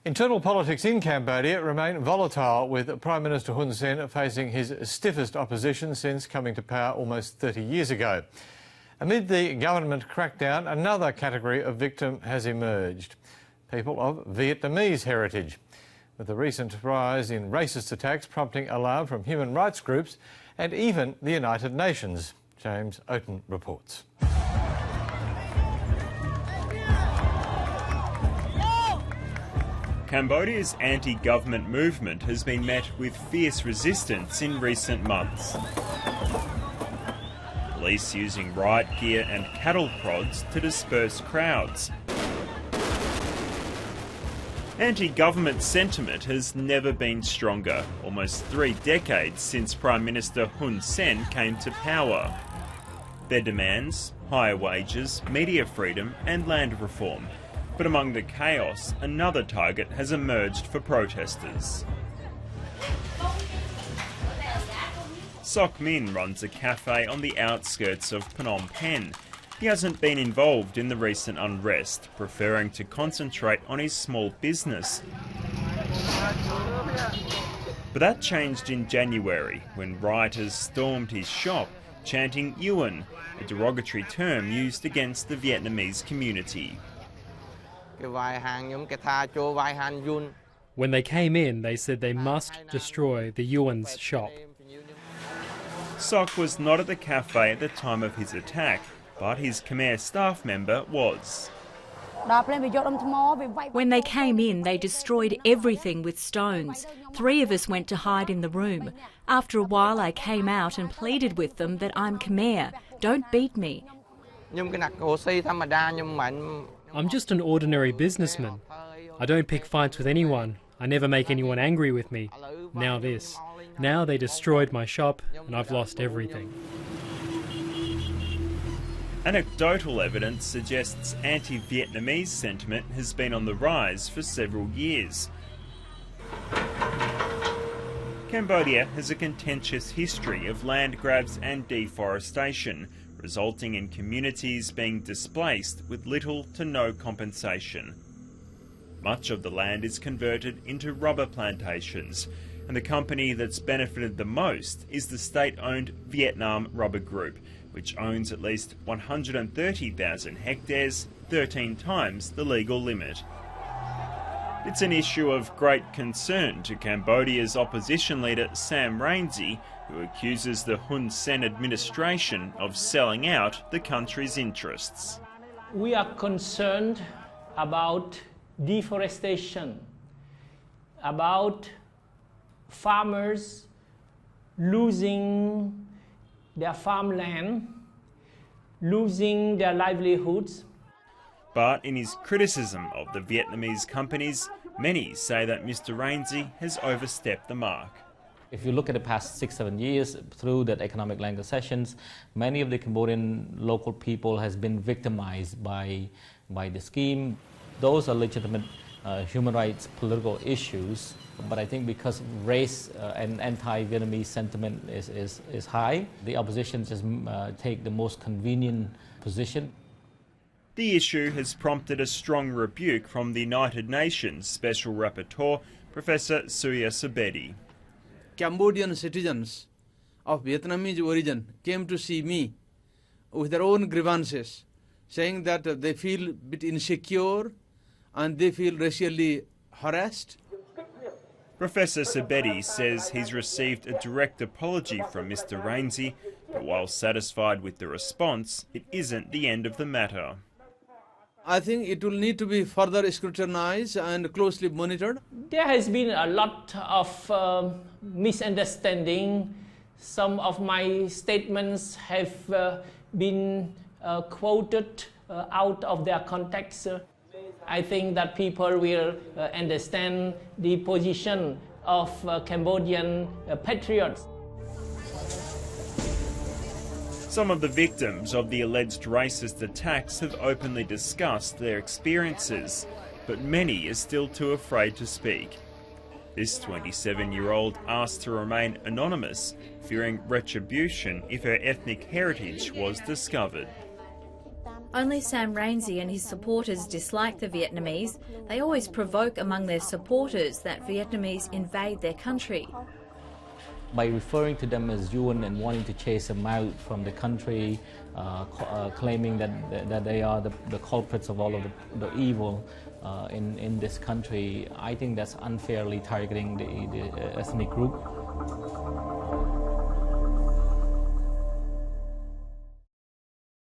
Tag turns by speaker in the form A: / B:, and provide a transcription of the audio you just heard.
A: Internal politics in Cambodia remain volatile, with Prime Minister Hun Sen facing his stiffest opposition since coming to power almost 30 years ago. Amid the government crackdown, another category of victim has emerged: people of Vietnamese heritage, with the recent rise in racist attacks prompting alarm from human rights groups and even the United Nations. James Oaten reports.
B: Cambodia's anti-government movement has been met with fierce resistance in recent months. Police using riot gear and cattle prods to disperse crowds. Anti-government sentiment has never been stronger, almost 3 decades since Prime Minister Hun Sen came to power. Their demands: higher wages, media freedom and land reform. But among the chaos, another target has emerged for protesters. Sok Min runs a cafe on the outskirts of Phnom Penh. He hasn't been involved in the recent unrest, preferring to concentrate on his small business. But that changed in January, when rioters stormed his shop, chanting Yuan, a derogatory term used against the Vietnamese community.
C: When they came in, they said they must destroy the Yuan's shop.
B: Sok was not at the cafe at the time of his attack, but his Khmer staff member was.
D: When they came in, they destroyed everything with stones. 3 of us went to hide in the room. After a while, I came out and pleaded with them that I'm Khmer. Don't beat me.
C: I'm just an ordinary businessman. I don't pick fights with anyone. I never make anyone angry with me. Now this. Now they destroyed my shop and I've lost everything.
B: Anecdotal evidence suggests anti-Vietnamese sentiment has been on the rise for several years. Cambodia has a contentious history of land grabs and deforestation, resulting in communities being displaced with little to no compensation. Much of the land is converted into rubber plantations, and the company that's benefited the most is the state-owned Vietnam Rubber Group, which owns at least 130,000 hectares, 13 times the legal limit. It's an issue of great concern to Cambodia's opposition leader Sam Rainsy, who accuses the Hun Sen administration of selling out the country's interests.
E: We are concerned about deforestation, about farmers losing their farmland, losing their livelihoods.
B: But in his criticism of the Vietnamese companies, many say that Mr. Rainsy has overstepped the mark.
F: If you look at the past 6-7 years, through that economic land concessions, many of the Cambodian local people has been victimized by the scheme. Those are legitimate human rights, political issues. But I think because race and anti-Vietnamese sentiment is high, the opposition just take the most convenient position.
B: The issue has prompted a strong rebuke from the United Nations Special Rapporteur, Professor Suya Sabeti.
G: Cambodian citizens of Vietnamese origin came to see me with their own grievances, saying that they feel a bit insecure and they feel racially harassed.
B: Professor Sabeti says he's received a direct apology from Mr. Rainsy, but while satisfied with the response, it isn't the end of the matter.
G: I think it will need to be further scrutinized and closely monitored.
E: There has been a lot of misunderstanding. Some of my statements have been quoted out of their context. I think that people will understand the position of Cambodian patriots.
B: Some of the victims of the alleged racist attacks have openly discussed their experiences, but many are still too afraid to speak. This 27-year-old asked to remain anonymous, fearing retribution if her ethnic heritage was discovered.
H: Only Sam Rainsy and his supporters dislike the Vietnamese. They always provoke among their supporters that Vietnamese invade their country.
F: By referring to them as Yuan and wanting to chase them out from the country, claiming that they are the culprits of all of the evil in this country, I think that's unfairly targeting the ethnic group.